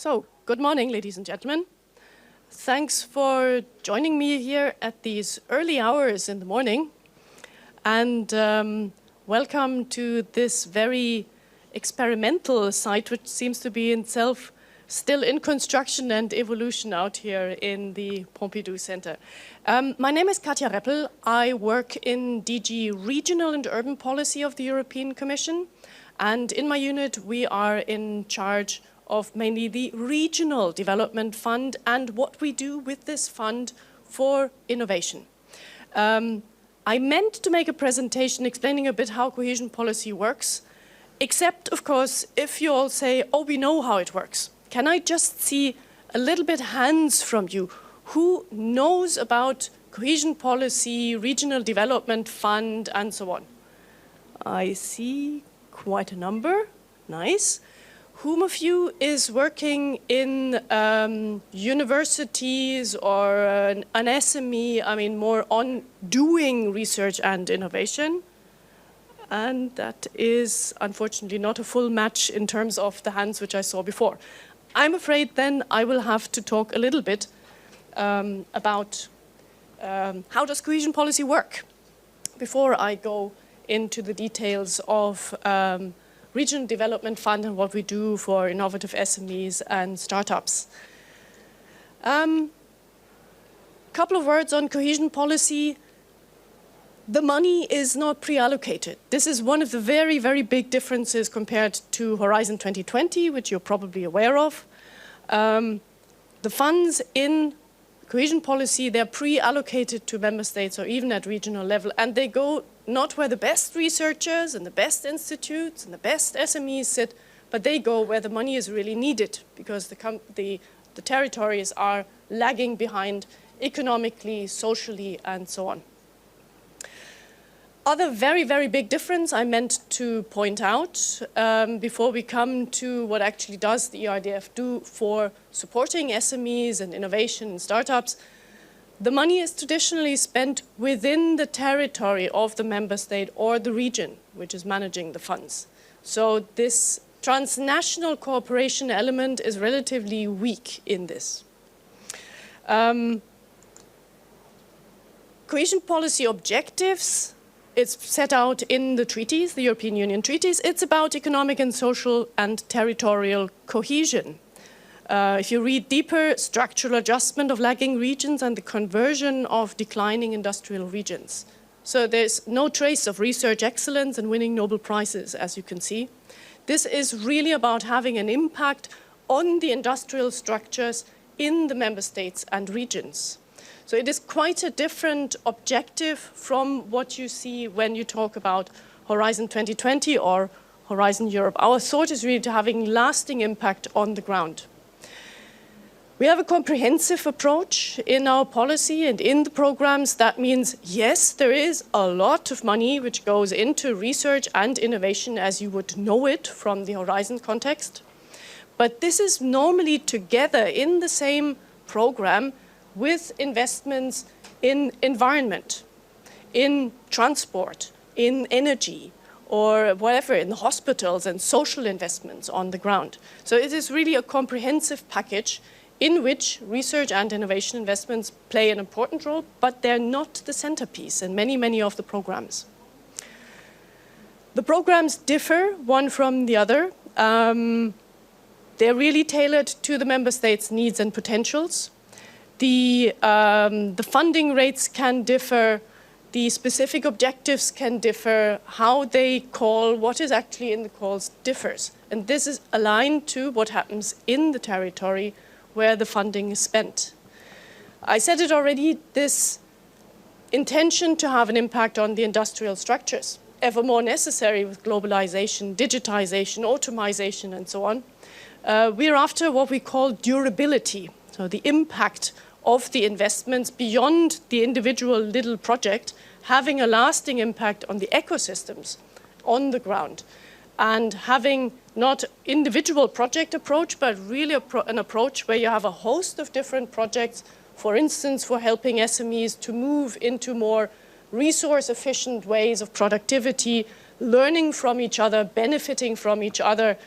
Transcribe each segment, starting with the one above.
So, good morning, ladies and gentlemen. Thanks for joining me here at these early hours in the morning. And welcome to this very experimental site, which seems to be in itself still in construction and evolution out here in the Pompidou Center. My name is Katja Reppel. I work in DG Regional and Urban Policy of the European Commission. And in my unit, we are in charge of mainly the Regional Development Fund and what we do with this fund for innovation. I meant to make a presentation explaining a bit how cohesion policy works, except, of course, if you all say, oh, we know how it works. Can I just see a little bit hands from you? Who knows about cohesion policy, regional development fund, and so on? I see quite a number. Nice. Whom of you is working in universities or an SME, I mean more on doing research and innovation? And that is unfortunately not a full match in terms of the hands which I saw before. I'm afraid then I will have to talk a little bit about how does cohesion policy work before I go into the details of Regional Development Fund and what we do for innovative SMEs and startups. Couple of words on cohesion policy. The money is not pre-allocated. This is one of the very, very big differences compared to Horizon 2020, which you're probably aware of. The funds in cohesion policy, they're pre-allocated to member states or even at regional level, and they go not where the best researchers and the best institutes and the best SMEs sit, but they go where the money is really needed because the territories are lagging behind economically, socially, and so on. Other very, very big difference I meant to point out before we come to what actually does the ERDF do for supporting SMEs and innovation and startups. The money is traditionally spent within the territory of the member state or the region which is managing the funds. So this transnational cooperation element is relatively weak in this. Cohesion policy objectives, it's set out in the treaties, the European Union treaties. It's about economic and social and territorial cohesion. If you read deeper, structural adjustment of lagging regions and the conversion of declining industrial regions. So there's no trace of research excellence and winning Nobel Prizes, as you can see. This is really about having an impact on the industrial structures in the member states and regions. So it is quite a different objective from what you see when you talk about Horizon 2020 or Horizon Europe. Our thought is really to having lasting impact on the ground. We have a comprehensive approach in our policy and in the programs. That means, yes, there is a lot of money which goes into research and innovation as you would know it from the Horizon context. But this is normally together in the same program with investments in environment, in transport, in energy, or whatever, in the hospitals and social investments on the ground. So it is really a comprehensive package in which research and innovation investments play an important role, but they're not the centerpiece in many, many of the programs. The programs differ one from the other. They're really tailored to the member states' needs and potentials. The funding rates can differ, the specific objectives can differ, how they call, what is actually in the calls differs. And this is aligned to what happens in the territory where the funding is spent. I said it already, this intention to have an impact on the industrial structures, ever more necessary with globalization, digitization, automation, and so on. We're after what we call durability, so the impact of the investments beyond the individual little project, having a lasting impact on the ecosystems on the ground, and having not individual project approach, but really an approach where you have a host of different projects, for instance, for helping SMEs to move into more resource-efficient ways of productivity, learning from each other, benefiting from each other,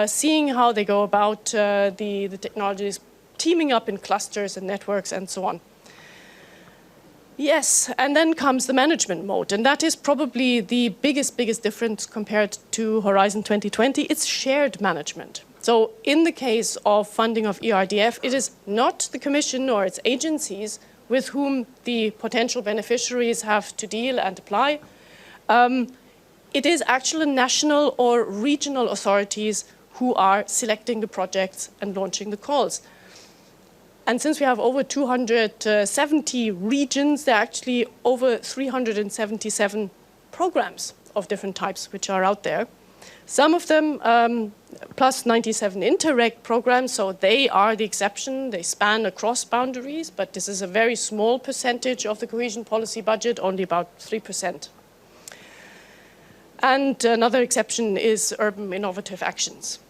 seeing how they go about the technologies, teaming up in clusters and networks and so on. Yes, and then comes the management mode, and that is probably the biggest difference compared to Horizon 2020. It's shared management. So in the case of funding of ERDF, it is not the Commission or its agencies with whom the potential beneficiaries have to deal and apply. It is actually national or regional authorities who are selecting the projects and launching the calls. And since we have over 270 regions, there are actually over 377 programs of different types which are out there. Some of them, plus 97 Interreg programs, so they are the exception. They span across boundaries, but this is a very small percentage of the cohesion policy budget, only about 3%. And another exception is urban innovative actions.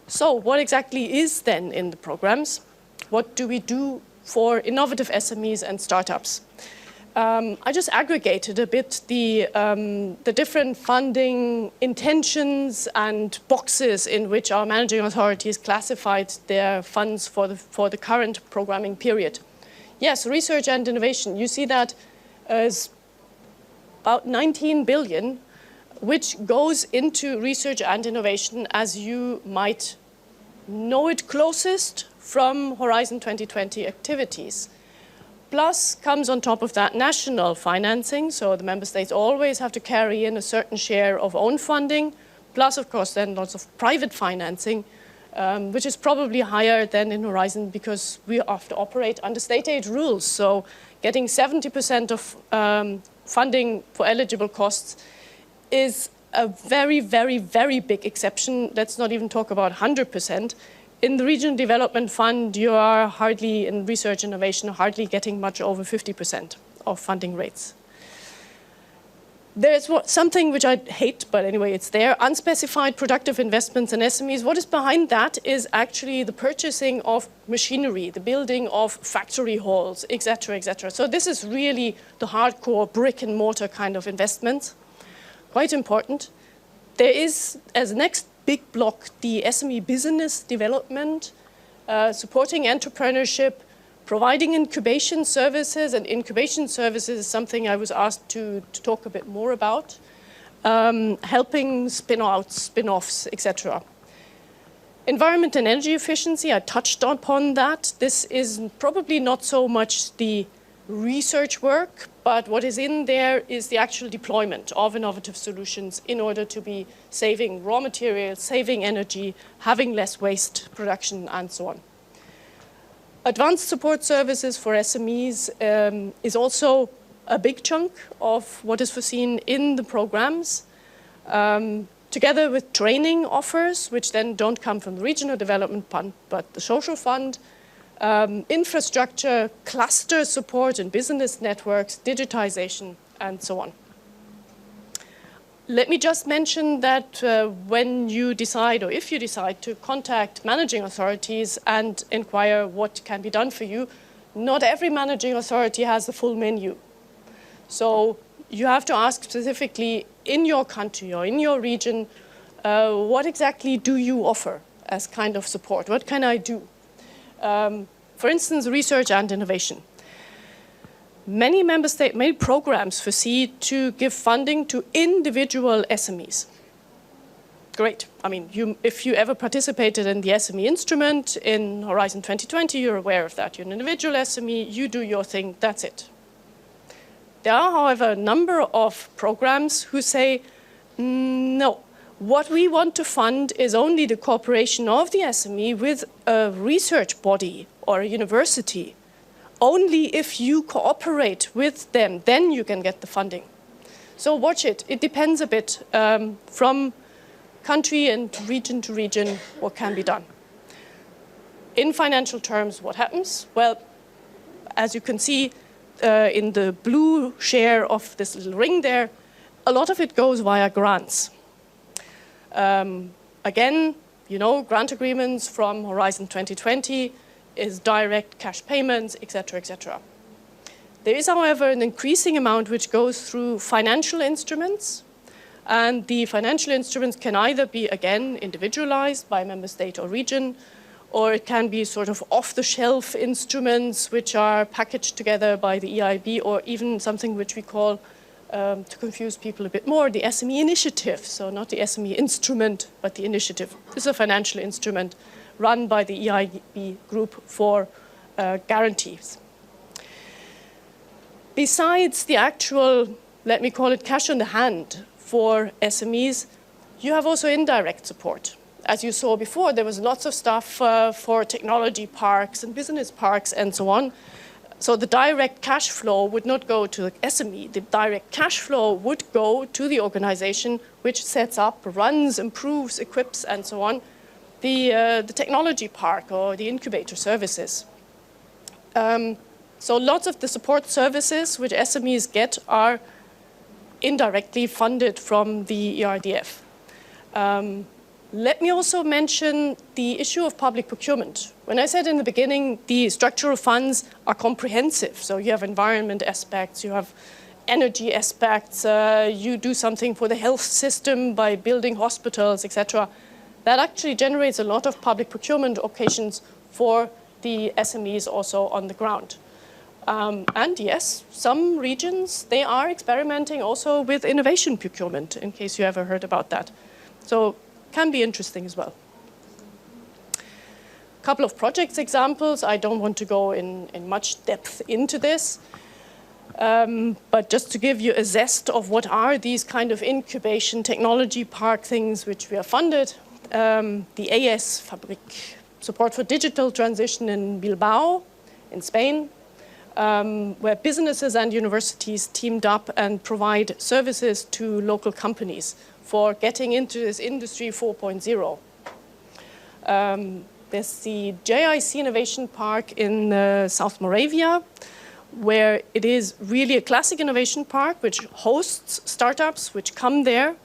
So what exactly is then in the programs? What do we do for innovative SMEs and startups? I just aggregated a bit the different funding intentions and boxes in which our managing authorities classified their funds for the current programming period. Yes, research and innovation. You see that as about 19 billion, which goes into research and innovation, as you might know it closest from Horizon 2020 activities. Plus comes on top of that national financing, so the member states always have to carry in a certain share of own funding, plus of course then lots of private financing, which is probably higher than in Horizon because we have to operate under state aid rules. So getting 70% of funding for eligible costs is a very, very, very big exception. Let's not even talk about 100%. In the Regional Development Fund, you are hardly, in research innovation, hardly getting much over 50% of funding rates. There's something which I hate, but anyway, it's there. Unspecified productive investments in SMEs. What is behind that is actually the purchasing of machinery, the building of factory halls, etc., etc. So this is really the hardcore brick and mortar kind of investments. Quite important. There is, as next big block, the SME business development, supporting entrepreneurship, providing incubation services, and incubation services is something I was asked to talk a bit more about, helping spin-outs, spin-offs, etc. Environment and energy efficiency, I touched upon that. This is probably not so much the research work, but what is in there is the actual deployment of innovative solutions in order to be saving raw materials, saving energy, having less waste production, and so on. Advanced support services for SMEs is also a big chunk of what is foreseen in the programs, together with training offers, which then don't come from the Regional Development Fund, but the Social Fund, infrastructure, cluster support and business networks, digitization, and so on. Let me just mention that when you decide, or if you decide to contact managing authorities and inquire what can be done for you, not every managing authority has the full menu. So you have to ask specifically in your country or in your region, what exactly do you offer as kind of support? What can I do? For instance, research and innovation. Many member states, many programs foresee to give funding to individual SMEs. Great. I mean, if you ever participated in the SME instrument in Horizon 2020, you're aware of that. You're an individual SME, you do your thing, that's it. There are, however, a number of programs who say, no, what we want to fund is only the cooperation of the SME with a research body or a university. Only if you cooperate with them, then you can get the funding. So watch it. It depends a bit from country and region to region what can be done. In financial terms, what happens? Well, as you can see in the blue share of this little ring there, a lot of it goes via grants. Again, you know, grant agreements from Horizon 2020 is direct cash payments, etc., etc. There is, however, an increasing amount which goes through financial instruments, And the financial instruments can either be, again, individualized by member state or region, or it can be sort of off-the-shelf instruments which are packaged together by the EIB, or even something which we call, to confuse people a bit more, the SME initiative. So not the SME instrument, but the initiative. This is a financial instrument run by the EIB group for guarantees. Besides the actual, let me call it cash on the hand for SMEs, you have also indirect support. As you saw before, there was lots of stuff for technology parks and business parks and so on. So the direct cash flow would not go to the SME. The direct cash flow would go to the organization which sets up, runs, improves, equips, and so on, the technology park or the incubator services. So lots of the support services which SMEs get are indirectly funded from the ERDF. Let me also mention the issue of public procurement. When I said in the beginning, the structural funds are comprehensive. So you have environment aspects, you have energy aspects, you do something for the health system by building hospitals, etc. That actually generates a lot of public procurement occasions for the SMEs also on the ground. And yes, some regions, they are experimenting also with innovation procurement, in case you ever heard about that. So can be interesting as well. A couple of projects examples. I don't want to go in much depth into this, but just to give you a zest of what are these kind of incubation technology park things which we are funded. The AS Fabrik, support for digital transition in Bilbao, in Spain, where businesses and universities teamed up and provide services to local companies for getting into this industry 4.0. There's the JIC Innovation Park in South Moravia, where it is really a classic innovation park which hosts startups which come there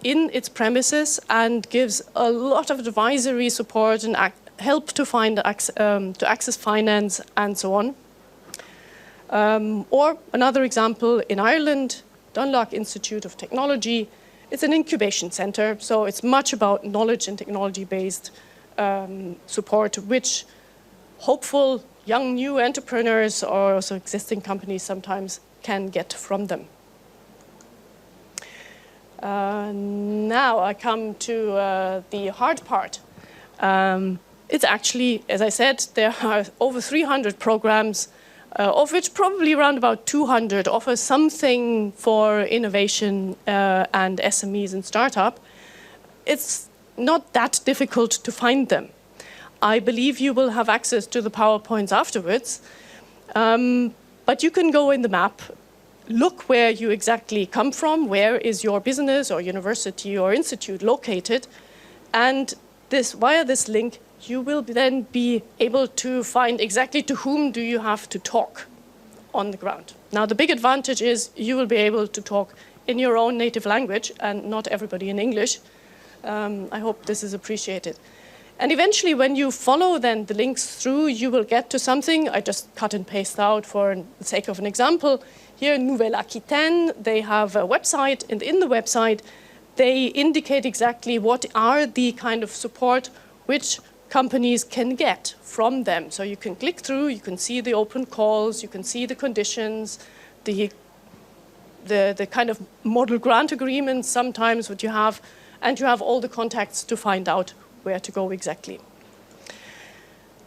in its premises and gives a lot of advisory support and help to to access finance and so on. Or another example in Ireland, Dunluck Institute of Technology. It's an incubation center, so it's much about knowledge and technology-based support, which hopeful young new entrepreneurs or also existing companies sometimes can get from them. Now I come to the hard part. It's actually, as I said, there are over 300 programs, of which probably around about 200 offer something for innovation and SMEs and startup. It's not that difficult to find them. I believe you will have access to the PowerPoints afterwards, but you can go in the map, look where you exactly come from, where is your business or university or institute located, and via this link you will then be able to find exactly to whom do you have to talk on the ground. Now, the big advantage is you will be able to talk in your own native language and not everybody in English. I hope this is appreciated. And eventually, when you follow then the links through, you will get to something. I just cut and paste out for the sake of an example. Here in Nouvelle-Aquitaine, they have a website, and in the website, they indicate exactly what are the kind of support which companies can get from them. So you can click through, you can see the open calls, you can see the conditions, the kind of model grant agreements sometimes what you have, and you have all the contacts to find out where to go exactly.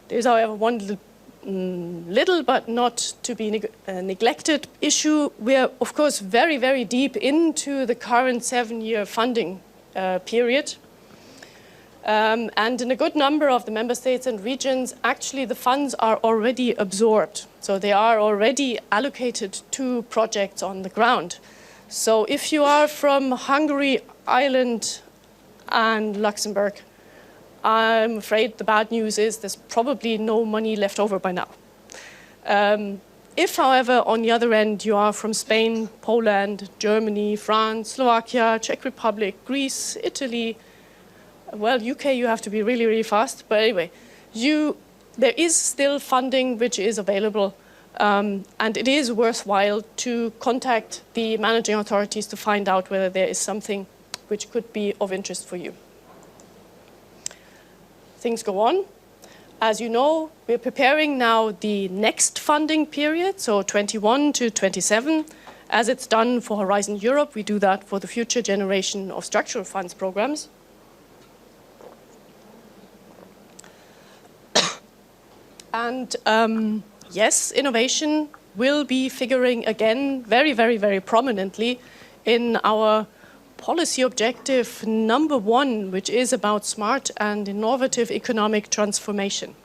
There's, however, one little but not to be neglected issue. We're, of course, very, very deep into the current 7-year funding period. And in a good number of the member states and regions, actually the funds are already absorbed. So they are already allocated to projects on the ground. So if you are from Hungary, Ireland, and Luxembourg, I'm afraid the bad news is there's probably no money left over by now. If, however, on the other end, you are from Spain, Poland, Germany, France, Slovakia, Czech Republic, Greece, Italy, well, UK, you have to be really, really fast. But anyway, there is still funding which is available, and it is worthwhile to contact the managing authorities to find out whether there is something which could be of interest for you. Things go on. As you know, we're preparing now the next funding period, so 21 to 27. As it's done for Horizon Europe, we do that for the future generation of structural funds programs. And yes, innovation will be figuring again very, very, very prominently in our policy objective number 1, which is about smart and innovative economic transformation.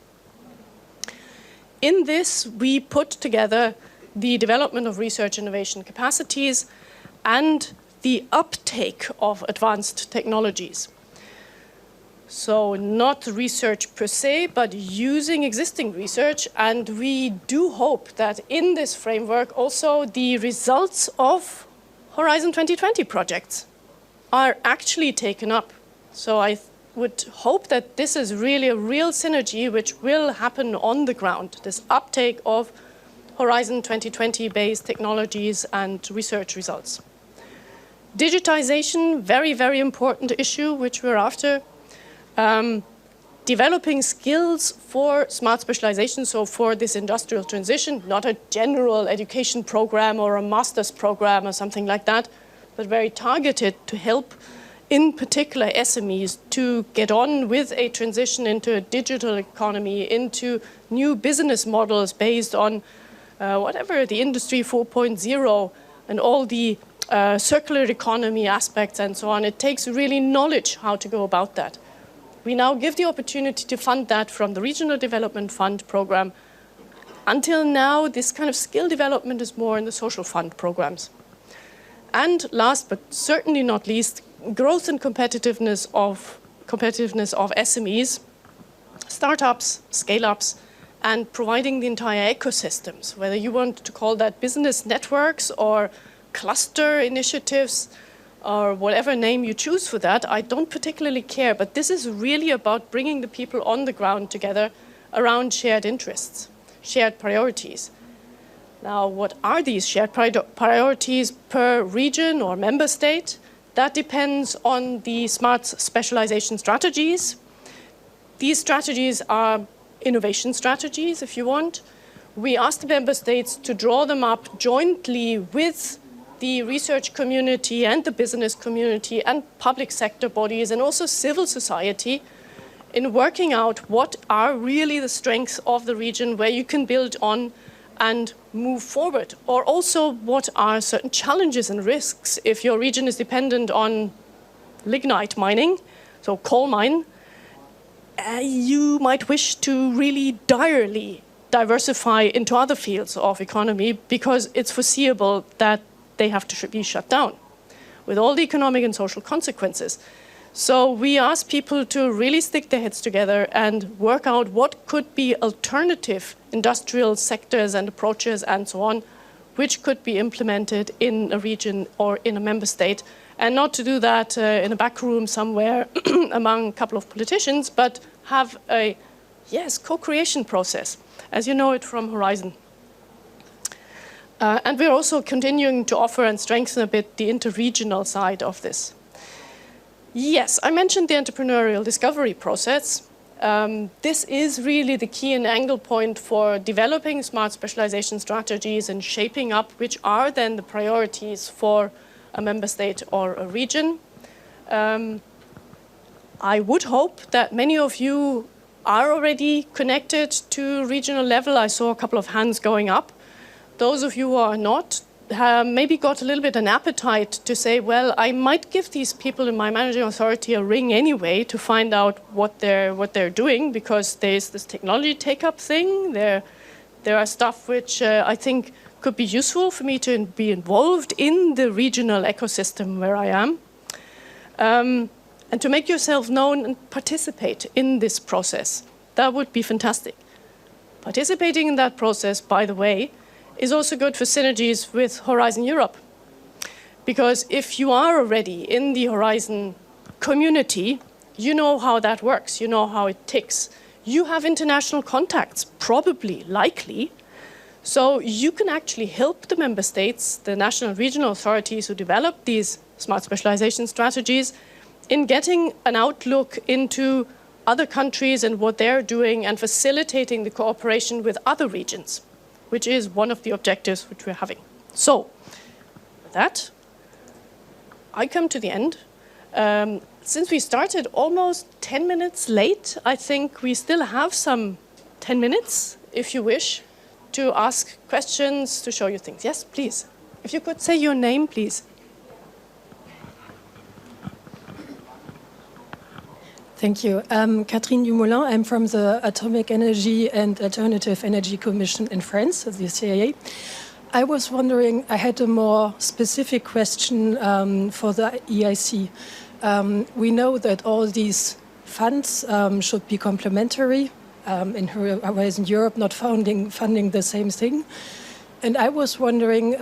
In this, we put together the development of research innovation capacities and the uptake of advanced technologies. So not research per se, but using existing research. And we do hope that in this framework also the results of Horizon 2020 projects are actually taken up. So I would hope that this is really a real synergy which will happen on the ground, this uptake of Horizon 2020 based technologies and research results. Digitization, very, very important issue which we're after. Developing skills for smart specialization, so for this industrial transition, not a general education program or a master's program or something like that, but very targeted to help, in particular, SMEs to get on with a transition into a digital economy, into new business models based on whatever the Industry 4.0 and all the circular economy aspects and so on. It takes really knowledge how to go about that. We now give the opportunity to fund that from the Regional Development Fund program. Until now, this kind of skill development is more in the social fund programs. And last but certainly not least, growth and competitiveness of SMEs, startups, scale-ups, and providing the entire ecosystems, whether you want to call that business networks or cluster initiatives or whatever name you choose for that, I don't particularly care, but this is really about bringing the people on the ground together around shared interests, shared priorities. Now, what are these shared priorities per region or member state? That depends on the smart specialization strategies. These strategies are innovation strategies, if you want. We ask the member states to draw them up jointly with the research community and the business community and public sector bodies and also civil society in working out what are really the strengths of the region where you can build on and move forward, or also what are certain challenges and risks if your region is dependent on lignite mining, so coal mine. You might wish to really direly diversify into other fields of economy because it's foreseeable that they have to be shut down with all the economic and social consequences. So we ask people to really stick their heads together and work out what could be alternative industrial sectors and approaches and so on, which could be implemented in a region or in a member state, and not to do that in a back room somewhere among a couple of politicians, but have a, co-creation process, as you know it from Horizon. And we're also continuing to offer and strengthen a bit the interregional side of this. Yes, I mentioned the entrepreneurial discovery process. This is really the key and angle point for developing smart specialization strategies and shaping up which are then the priorities for a member state or a region. I would hope that many of you are already connected to regional level. I saw a couple of hands going up. Those of you who are not, maybe got a little bit an appetite to say, well, I might give these people in my managing authority a ring anyway to find out what they're doing, because there's this technology take-up thing. There are stuff which I think could be useful for me to be involved in the regional ecosystem where I am. And to make yourself known and participate in this process. That would be fantastic. Participating in that process, by the way, is also good for synergies with Horizon Europe. Because if you are already in the Horizon community, you know how that works, you know how it ticks. You have international contacts, probably, likely. So you can actually help the member states, the national and regional authorities who develop these smart specialization strategies, in getting an outlook into other countries and what they're doing and facilitating the cooperation with other regions, which is one of the objectives which we're having. So, with that, I come to the end. Since we started almost 10 minutes late, I think we still have some 10 minutes, if you wish, to ask questions, to show you things. Yes, please. If you could say your name, please. Thank you. Catherine Dumoulin. I'm from the Atomic Energy and Alternative Energy Commission in France, the CIA. I was wondering, I had a more specific question for the EIC. We know that all these funds should be complementary in Horizon Europe, not funding the same thing. And I was wondering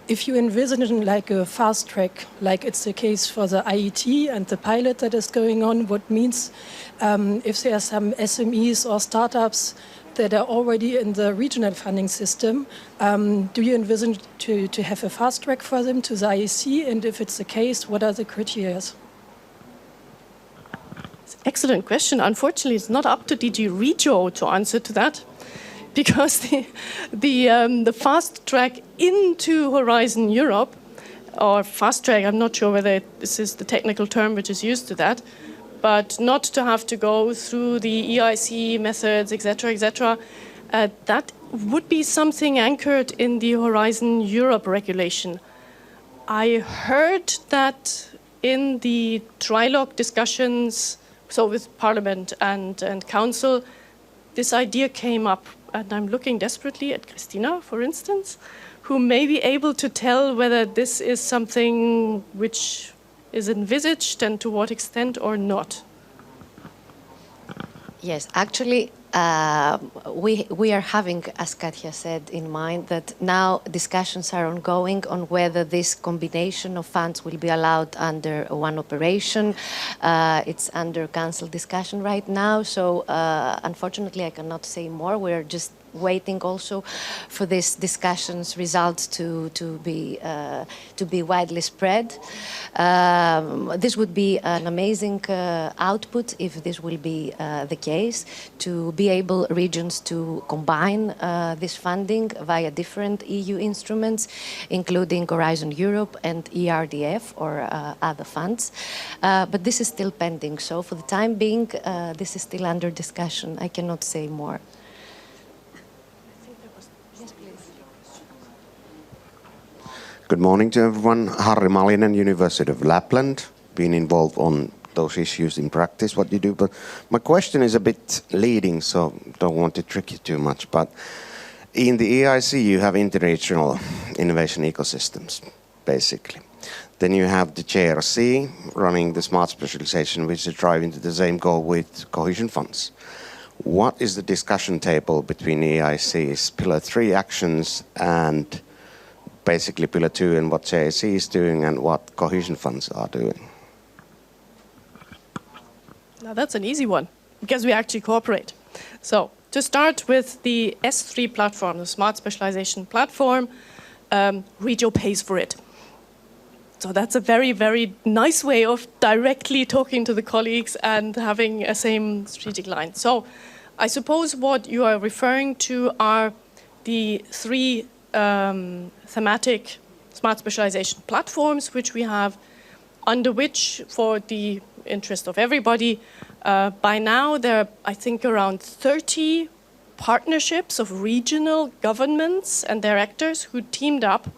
if you envision like a fast track, like it's the case for the IET and the pilot that is going on, what means if there are some SMEs or startups that are already in the regional funding system, do you envision to have a fast track for them to the IEC? And if it's the case, what are the criteria? Excellent question. Unfortunately, it's not up to DG Regio to answer to that, because the fast track into Horizon Europe, or fast track, I'm not sure whether this is the technical term which is used to that, but not to have to go through the EIC methods, etc., that would be something anchored in the Horizon Europe regulation. I heard that in the trilogue discussions, so with Parliament and Council, this idea came up, and I'm looking desperately at Christina, for instance, who may be able to tell whether this is something which is envisaged and to what extent or not. Yes, actually, we are having, as Katja said, in mind that now discussions are ongoing on whether this combination of funds will be allowed under one operation. It's under council discussion right now, so unfortunately I cannot say more. We're just waiting also for these discussions results to be widely spread. This would be an amazing output if this will be the case, to be able regions to combine this funding via different EU instruments, including Horizon Europe and ERDF or other funds. But this is still pending, so for the time being, this is still under discussion. I cannot say more. Good morning to everyone. Harri Malinen, University of Lapland. Been involved on those issues in practice, what you do. But my question is a bit leading, so don't want to trick you too much. But in the EIC, you have interregional innovation ecosystems, basically. Then you have the JRC running the smart specialization, which is driving to the same goal with cohesion funds. What is the discussion table between EIC's Pillar 3 actions and basically Pillar 2 and what JRC is doing and what cohesion funds are doing? Now that's an easy one, because we actually cooperate. So to start with the S3 platform, the Smart Specialization Platform, Regio pays for it. So that's a very, very nice way of directly talking to the colleagues and having a same strategic line. So I suppose what you are referring to are the three thematic smart specialization platforms which we have, under which, for the interest of everybody, by now there are, I think, around 30 partnerships of regional governments and their actors who teamed up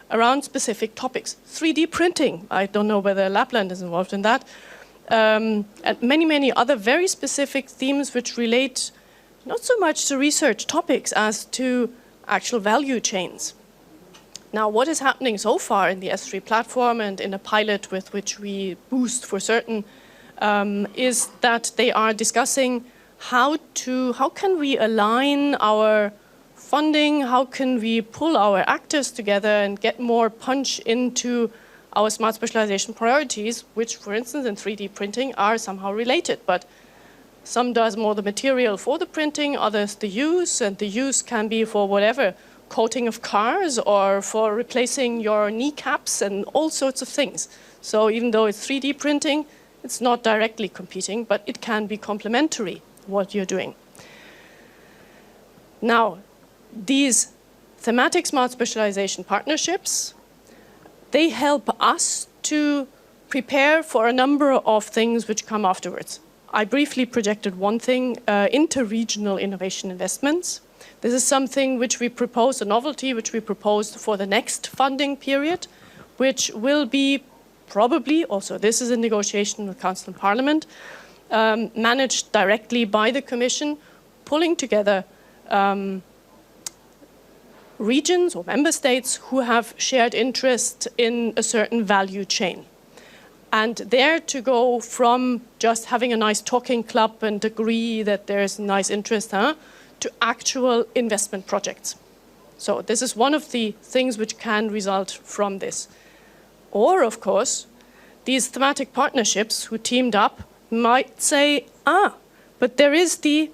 around specific topics. 3D printing, I don't know whether Lapland is involved in that, and many, many other very specific themes which relate not so much to research topics as to actual value chains. Now, what is happening so far in the S3 platform and in a pilot with which we boost for certain is that they are discussing how can we align our funding, how can we pull our actors together and get more punch into our smart specialization priorities, which, for instance, in 3D printing are somehow related. But some does more the material for the printing, others the use, and the use can be for whatever coating of cars or for replacing your kneecaps and all sorts of things. So even though it's 3D printing, it's not directly competing, but it can be complementary, what you're doing. Now, these thematic smart specialization partnerships, they help us to prepare for a number of things which come afterwards. I briefly projected one thing, interregional innovation investments. This is something which we propose, a novelty which we proposed for the next funding period, which will be probably, also this is a negotiation with Council and Parliament, managed directly by the Commission, pulling together regions or member states who have shared interest in a certain value chain. And there to go from just having a nice talking club and agree that there's nice interest, to actual investment projects. So this is one of the things which can result from this. Or, of course, these thematic partnerships who teamed up might say, but there is the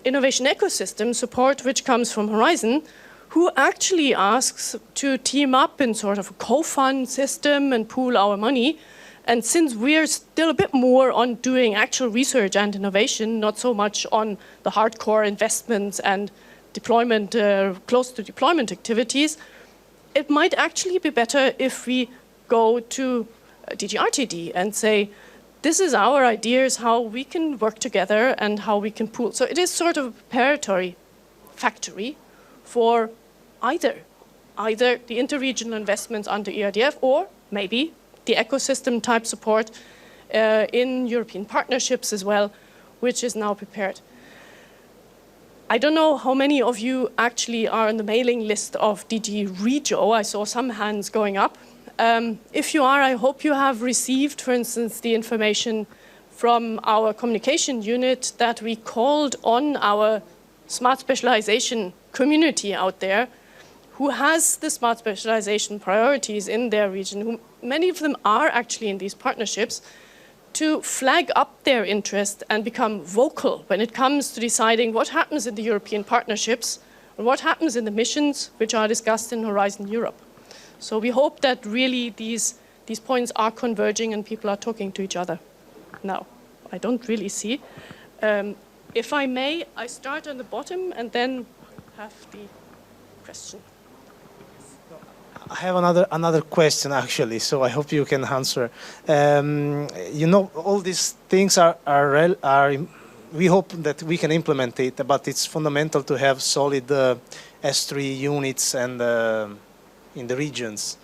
innovation ecosystem support which comes from Horizon, who actually asks to team up in sort of a co-fund system and pool our money. And since we're still a bit more on doing actual research and innovation, not so much on the hardcore investments and deployment, close to deployment activities, it might actually be better if we go to DGRTD and say, this is our ideas, how we can work together and how we can pool. So it is sort of a preparatory factory for either the interregional investments under ERDF or maybe the ecosystem type support in European partnerships as well, which is now prepared. I don't know how many of you actually are on the mailing list of DG Regio. I saw some hands going up. If you are, I hope you have received, for instance, the information from our communication unit that we called on our smart specialization community out there, who has the smart specialization priorities in their region, who many of them are actually in these partnerships, to flag up their interest and become vocal when it comes to deciding what happens in the European partnerships and what happens in the missions which are discussed in Horizon Europe. So we hope that really these points are converging and people are talking to each other. Now, I don't really see. If I may, I start on the bottom and then have the question. I have another question actually, so I hope you can answer. You know, all these things are we hope that we can implement it, but it's fundamental to have solid S3 units and in the regions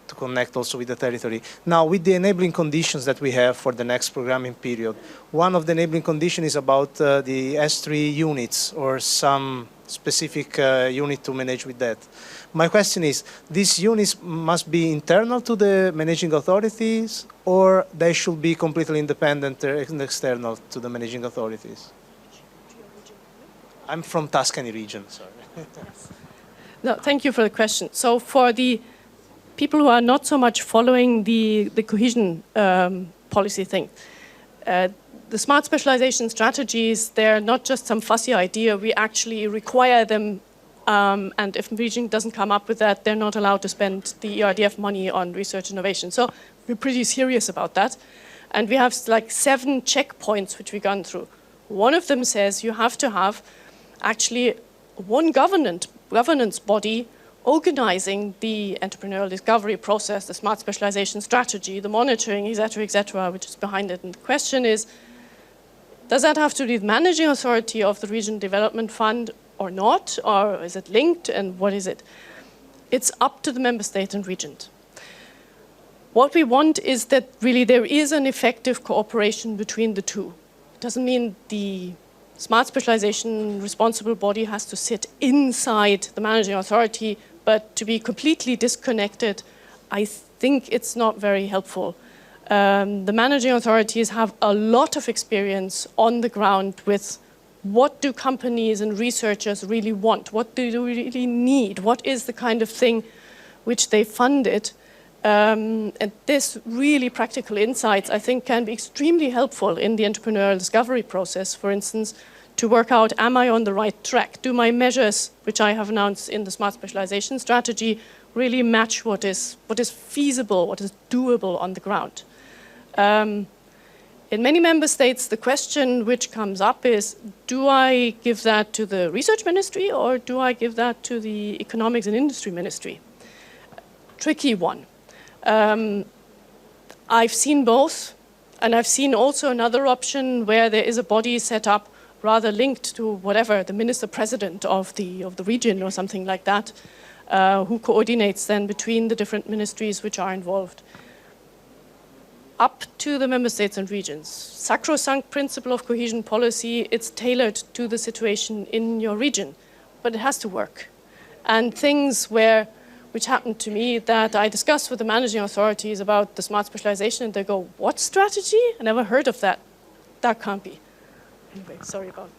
to connect also with the territory. Now, with the enabling conditions that we have for the next programming period, one of the enabling conditions is about the S3 units or some specific unit to manage with that. My question is, these units must be internal to the managing authorities or they should be completely independent and external to the managing authorities? I'm from Tuscany region, sorry. Yes. No, thank you for the question. So for the people who are not so much following the cohesion policy thing, the smart specialization strategies, they're not just some fussy idea. We actually require them, and if a region doesn't come up with that, they're not allowed to spend the ERDF money on research innovation. So we're pretty serious about that. And we have like 7 checkpoints which we've gone through. One of them says you have to have actually one governance body organizing the entrepreneurial discovery process, the smart specialization strategy, the monitoring, et cetera, which is behind it. And the question is, does that have to be the managing authority of the Regional Development Fund or not? Or is it linked, and what is it? It's up to the member state and regions. What we want is that really there is an effective cooperation between the two. It doesn't mean the smart specialization responsible body has to sit inside the managing authority, but to be completely disconnected, I think it's not very helpful. The managing authorities have a lot of experience on the ground with what do companies and researchers really want? What do they really need? What is the kind of thing which they funded? And this really practical insights, I think, can be extremely helpful in the entrepreneurial discovery process, for instance, to work out, am I on the right track? Do my measures, which I have announced in the Smart Specialization strategy, really match what is feasible, what is doable on the ground? In many member states, the question which comes up is, do I give that to the research ministry or do I give that to the economics and industry ministry? Tricky one. I've seen both, and I've seen also another option where there is a body set up rather linked to whatever, the minister president of the region or something like that, who coordinates then between the different ministries which are involved. Up to the member states and regions. Sacrosanct principle of cohesion policy, it's tailored to the situation in your region, but it has to work. And things which happened to me that I discussed with the managing authorities about the smart specialization, and they go, what strategy? I never heard of that. That can't be. Anyway, sorry about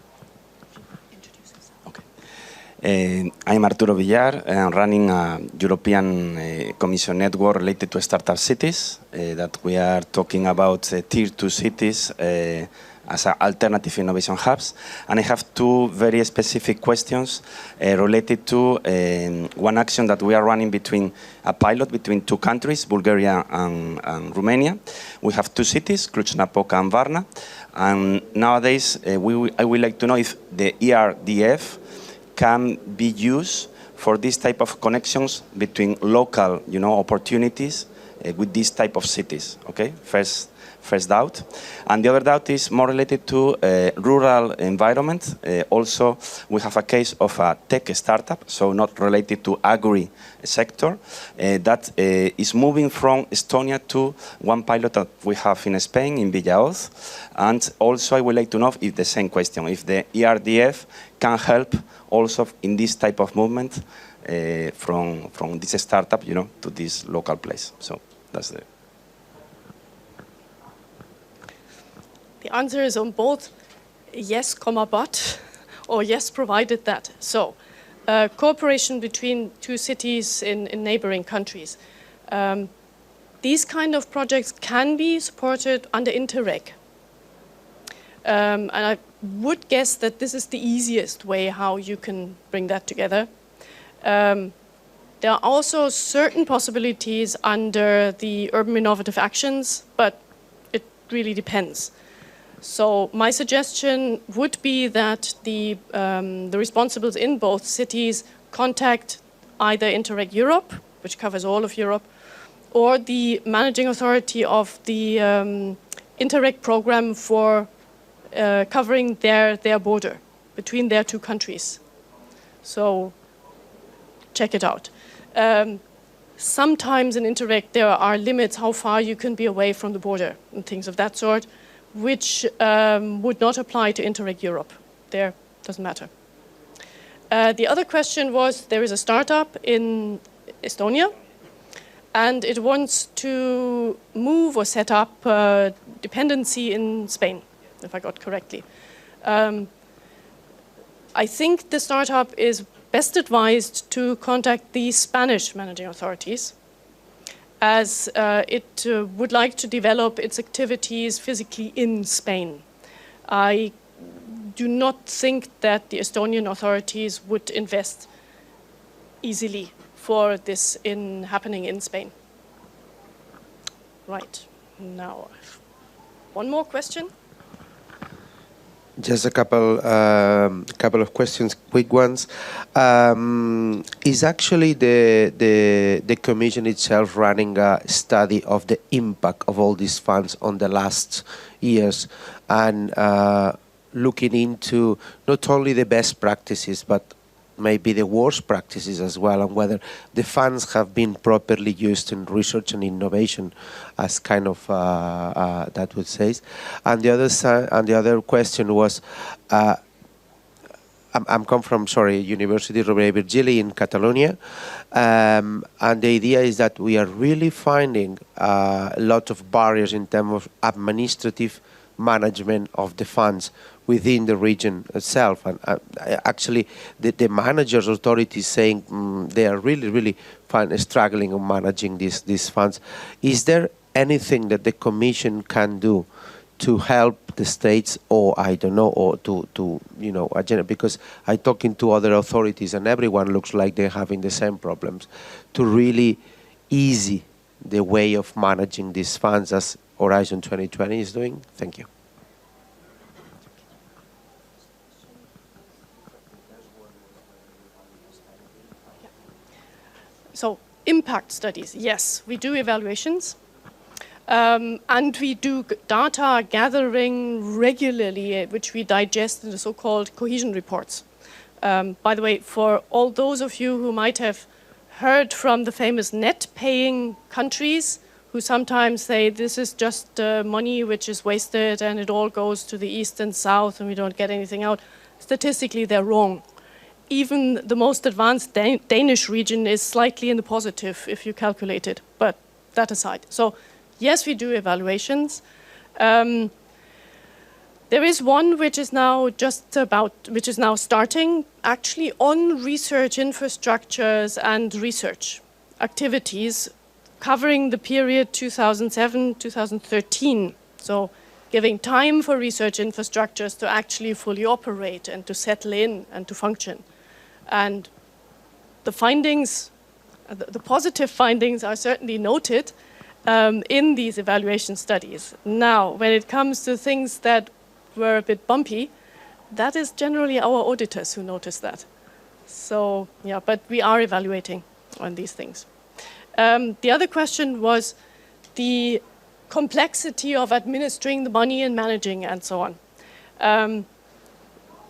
introduce yourself. Okay. I'm Arturo Villar. I'm running a European Commission network related to startup cities that we are talking about tier 2 cities as alternative innovation hubs. And I have two very specific questions related to one action that we are running between a pilot between two countries, Bulgaria and Romania. We have two cities, Cluj-Napoca and Varna. And nowadays, I would like to know if the ERDF can be used for this type of connections between local, opportunities with this type of cities. Okay, first doubt. And the other doubt is more related to rural environment. Also, we have a case of a tech startup, so not related to agri sector, that is moving from Estonia to one pilot that we have in Spain, in Villaoz. And also, I would like to know if the same question, if the ERDF can help also in this type of movement from this startup, to this local place. So that's the... The answer is on both yes, but, or yes, provided that. So, cooperation between two cities in neighboring countries. These kind of projects can be supported under Interreg. And I would guess that this is the easiest way how you can bring that together. There are also certain possibilities under the urban innovative actions, but it really depends. So my suggestion would be that the responsibles in both cities contact either Interreg Europe, which covers all of Europe, or the managing authority of the Interreg program for covering their border between their two countries. So check it out. Sometimes in Interreg there are limits how far you can be away from the border and things of that sort, which would not apply to Interreg Europe. There, doesn't matter. The other question was, there is a startup in Estonia, and it wants to move or set up dependency in Spain, if I got correctly. I think the startup is best advised to contact the Spanish managing authorities, as it would like to develop its activities physically in Spain. I do not think that the Estonian authorities would invest easily for this happening in Spain. Right, now, one more question. Just a couple of questions, quick ones. Is actually the Commission itself running a study of the impact of all these funds on the last years and looking into not only the best practices but maybe the worst practices as well, and whether the funds have been properly used in research and innovation, as kind of that would say. And the other side, and the other question was, I'm come from University Rovira i Virgili in Catalonia, and the idea is that we are really finding a lot of barriers in terms of administrative management of the funds within the region itself, and actually the managers' authorities saying they are really struggling on managing these funds. Is there anything that the Commission can do to help the states, or I don't know, or to you know, because I talking to other authorities and everyone looks like they're having the same problems, to really easy the way of managing these funds as Horizon 2020 is doing? Thank you. So impact studies, yes, we do evaluations. And we do data gathering regularly, which we digest in the so-called cohesion reports. By the way, for all those of you who might have heard from the famous net-paying countries, who sometimes say this is just money which is wasted and it all goes to the east and south and we don't get anything out, statistically they're wrong. Even the most advanced Danish region is slightly in the positive if you calculate it, but that aside. So yes, we do evaluations. There is one which is now starting actually on research infrastructures and research activities covering the period 2007-2013. So giving time for research infrastructures to actually fully operate and to settle in and to function. And the findings, the positive findings are certainly noted in these evaluation studies. Now, when it comes to things that were a bit bumpy, that is generally our auditors who notice that. So, yeah, but we are evaluating on these things. The other question was the complexity of administering the money and managing and so on.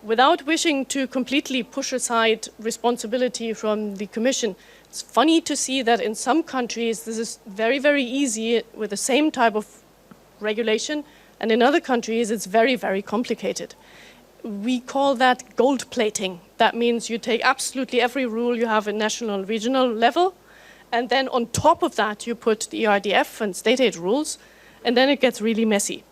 Without wishing to completely push aside responsibility from the Commission, it's funny to see that in some countries this is very, very easy with the same type of regulation, and in other countries it's very, very complicated. We call that gold plating. That means you take absolutely every rule you have at national and regional level, and then on top of that you put the ERDF and state aid rules, and then it gets really messy.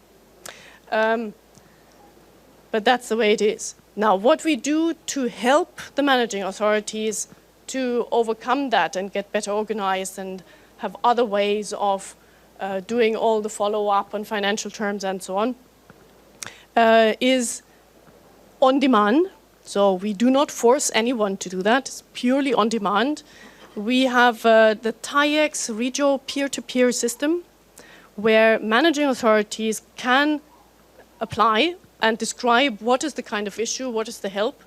But that's the way it is. Now, what we do to help the managing authorities to overcome that and get better organized and have other ways of doing all the follow-up on financial terms and so on, is on demand. So we do not force anyone to do that. It's purely on demand. We have the TAIEX Regio peer-to-peer system, where managing authorities can apply and describe what is the kind of issue, what is the help,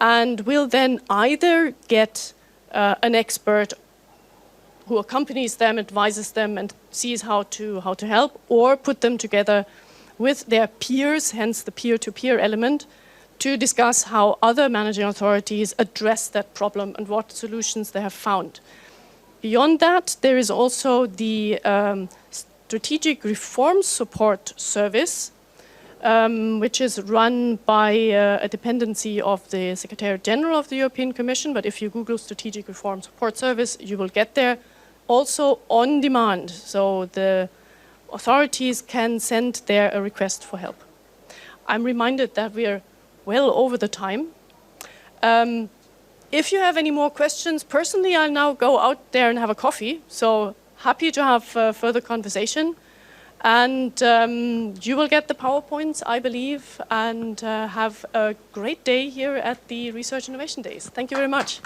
and will then either get an expert who accompanies them, advises them, and sees how to help, or put them together with their peers, hence the peer-to-peer element, to discuss how other managing authorities address that problem and what solutions they have found. Beyond that, there is also the Strategic Reform Support Service, which is run by a dependency of the Secretary General of the European Commission, but if you Google Strategic Reform Support Service, you will get there. Also on demand, so the authorities can send there a request for help. I'm reminded that we are well over the time. If you have any more questions, personally, I'll now go out there and have a coffee, so happy to have further conversation. And you will get the PowerPoints, I believe, and have a great day here at the Research Innovation Days. Thank you very much.